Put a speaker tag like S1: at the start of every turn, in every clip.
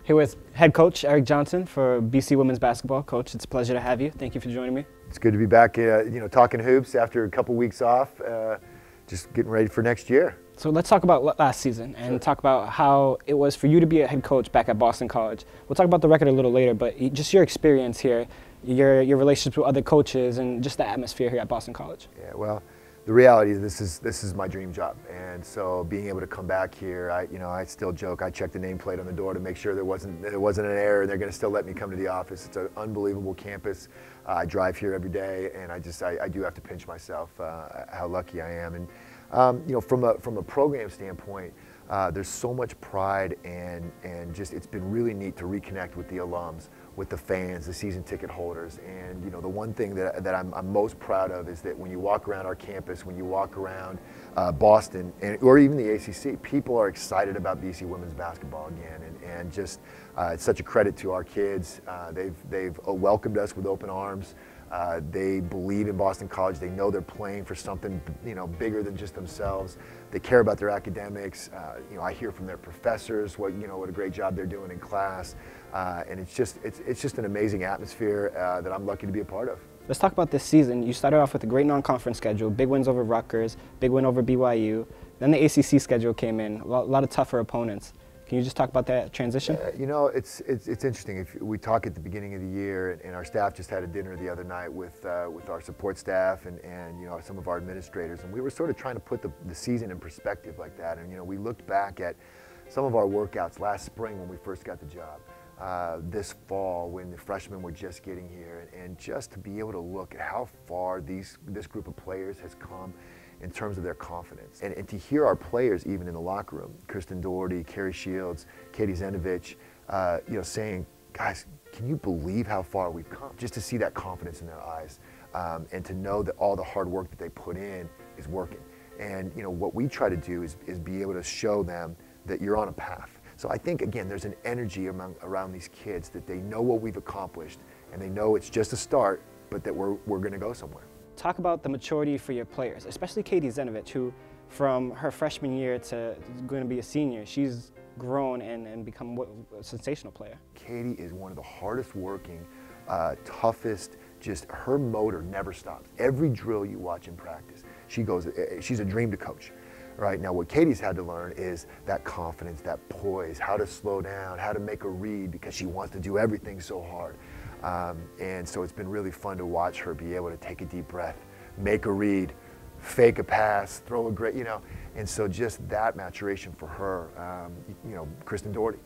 S1: Here with head coach Erik Johnson for BC women's basketball. Coach, it's a pleasure to have you. Thank you for joining me.
S2: It's good to be back, talking hoops after a couple weeks off, just getting ready for next year.
S1: So let's talk about last season and talk about how it was for you to be a head coach back at Boston College. We'll talk about the record a little later, but just your experience here, your relationships with other coaches, and just the atmosphere here at Boston College.
S2: Yeah, well, the reality is this is my dream job, and so being able to come back here, I still joke. I check the nameplate on the door to make sure there wasn't an error. They're going to still let me come to the office. It's an unbelievable campus. I drive here every day, and I do have to pinch myself how lucky I am. And from a program standpoint, there's so much pride and just it's been really neat to reconnect with the alums, with the fans, the season ticket holders. And the one thing that I'm most proud of is that when you walk around our campus, when you walk around Boston, or even the ACC, people are excited about BC women's basketball again. And just it's such a credit to our kids. They've welcomed us with open arms. They believe in Boston College. They know they're playing for something bigger than just themselves. They care about their academics. I hear from their professors what a great job they're doing in class, and it's just an amazing atmosphere that I'm lucky to be a part of.
S1: Let's talk about this season. You started off with a great non-conference schedule, big wins over Rutgers, big win over BYU. Then the ACC schedule came in, a lot of tougher opponents. Can you just talk about that transition?
S2: It's interesting. If we talk at the beginning of the year, and our staff just had a dinner the other night with our support staff and some of our administrators, and we were sort of trying to put the season in perspective like that. And we looked back at some of our workouts last spring when we first got the job, this fall when the freshmen were just getting here, and just to be able to look at how far this group of players has come in terms of their confidence. And to hear our players even in the locker room, Kristen Doherty, Carrie Shields, Katie Zenovich, saying, guys, can you believe how far we've come? Just to see that confidence in their eyes, and to know that all the hard work that they put in is working. And what we try to do is be able to show them that you're on a path. So I think, again, there's an energy around these kids that they know what we've accomplished, and they know it's just a start, but that we're going to go somewhere.
S1: Talk about the maturity for your players, especially Katie Zenovich, who from her freshman year to going to be a senior, she's grown and become a sensational player.
S2: Katie is one of the hardest working, toughest, just her motor never stops. Every drill you watch in practice, she's a dream to coach. Right now, what Katie's had to learn is that confidence, that poise, how to slow down, how to make a read, because she wants to do everything so hard. And so it's been really fun to watch her be able to take a deep breath, make a read, fake a pass, throw a great, and so just that maturation for her, Kristen Doherty,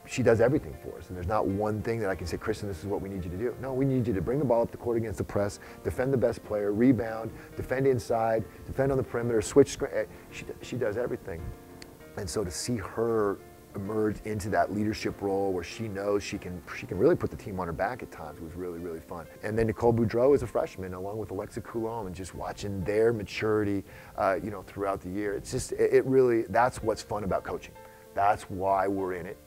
S2: she does everything for us. And there's not one thing that I can say, Kristen, this is what we need you to do. No, we need you to bring the ball up the court against the press, defend the best player, rebound, defend inside, defend on the perimeter, switch screen. She does everything. And so to see her emerge into that leadership role where she knows she can really put the team on her back at times was really, really fun. And then Nicole Boudreau is a freshman along with Alexa Coulomb, and just watching their maturity, throughout the year. It's just, it really, that's what's fun about coaching. That's why we're in it.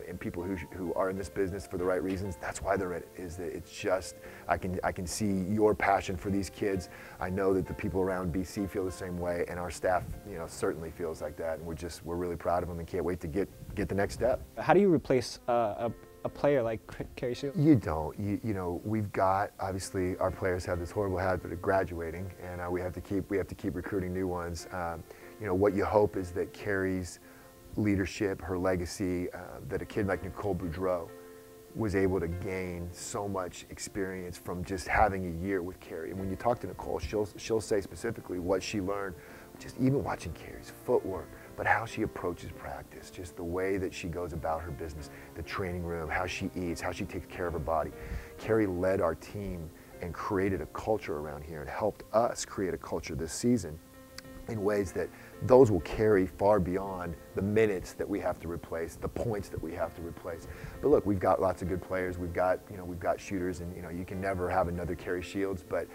S2: And people who are in this business for the right reasons, that's why they're in it, is that it's just, I can see your passion for these kids. I know that the people around BC feel the same way, and our staff, certainly feels like that, and we're really proud of them and can't wait to get the next step.
S1: How do you replace a player like Carrie Shields?
S2: You don't. We've got, obviously, our players have this horrible habit of graduating, and we have to keep recruiting new ones. What you hope is that Carrie's leadership, her legacy, that a kid like Nicole Boudreau was able to gain so much experience from just having a year with Carrie. And when you talk to Nicole, she'll say specifically what she learned, just even watching Carrie's footwork, but how she approaches practice, just the way that she goes about her business, the training room, how she eats, how she takes care of her body. Carrie led our team and created a culture around here and helped us create a culture this season in ways that those will carry far beyond the minutes that we have to replace, the points that we have to replace. But look, we've got lots of good players. We've got shooters, and you can never have another Carrie Shields. But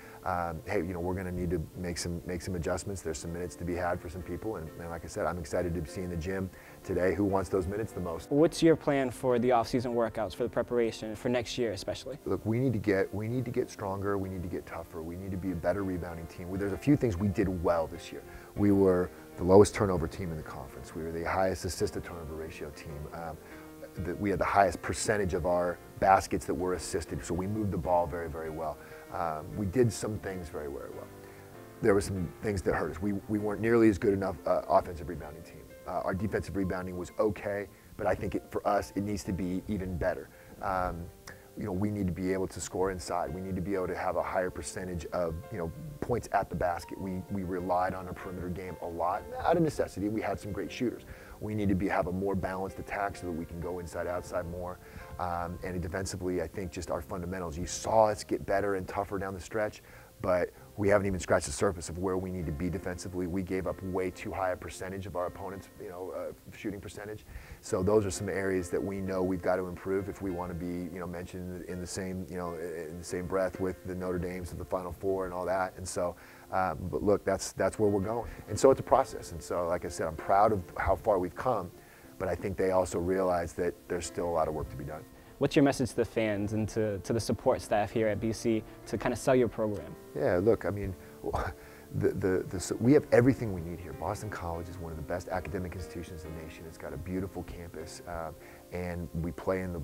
S2: hey, we're going to need to make some adjustments. There's some minutes to be had for some people, and like I said, I'm excited to see in the gym today who wants those minutes the most.
S1: What's your plan for the off-season workouts, for the preparation for next year, especially?
S2: Look, we need to get stronger. We need to get tougher. We need to be a better rebounding team. There's a few things we did well this year. We were the lowest turnover team in the conference. We were the highest assist to turnover ratio team. we had the highest percentage of our baskets that were assisted, so we moved the ball very, very well. We did some things very, very well. There were some things that hurt us. We weren't nearly as good enough offensive rebounding team. Our defensive rebounding was okay, but I think for us, it needs to be even better. We need to be able to score inside. We need to be able to have a higher percentage of points at the basket. We relied on a perimeter game a lot, out of necessity. We had some great shooters. We need to have a more balanced attack so that we can go inside, outside more. And defensively, I think just our fundamentals. You saw us get better and tougher down the stretch, but we haven't even scratched the surface of where we need to be defensively. We gave up way too high a percentage of our opponent's shooting percentage. So those are some areas that we know we've got to improve if we want to be mentioned in the same in the same breath with the Notre Dames of the Final Four and all that. And so, but look, that's where we're going. And so it's a process. And so, like I said, I'm proud of how far we've come, but I think they also realize that there's still a lot of work to be done.
S1: What's your message to the fans and to the support staff here at BC to kind of sell your program?
S2: Yeah, look, I mean, we have everything we need here. Boston College is one of the best academic institutions in the nation. It's got a beautiful campus, and we play in the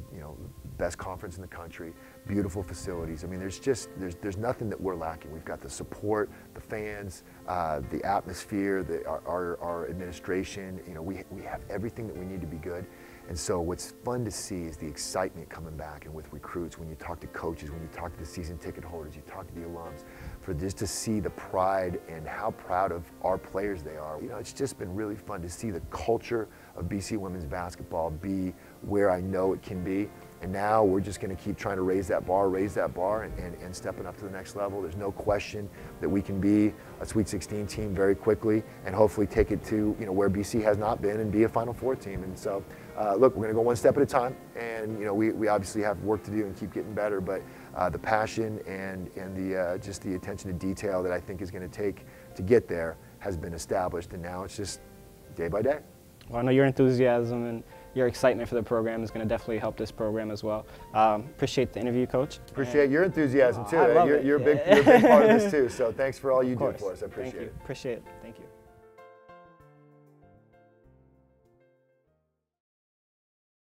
S2: best conference in the country. Beautiful facilities. I mean, there's nothing that we're lacking. We've got the support, the fans, the atmosphere, our administration. We have everything that we need to be good. And so what's fun to see is the excitement coming back, and with recruits, when you talk to coaches, when you talk to the season ticket holders, you talk to the alums, for just to see the pride and how proud of our players they are. It's just been really fun to see the culture of BC women's basketball be where I know it can be. And now we're just going to keep trying to raise that bar, and stepping up to the next level. There's no question that we can be a Sweet 16 team very quickly, and hopefully take it to where BC has not been and be a Final Four team. And so, look, we're going to go one step at a time, and we obviously have work to do and keep getting better. But the passion and just the attention to detail that I think is going to take to get there has been established, and now it's just day by day.
S1: Well, I know your enthusiasm and your excitement for the program is going to definitely help this program as well. Appreciate the interview, Coach.
S2: Appreciate your enthusiasm too.
S1: I love
S2: you're a big part of this too. So thanks for all you do for us. I appreciate it.
S1: Appreciate it. Thank you.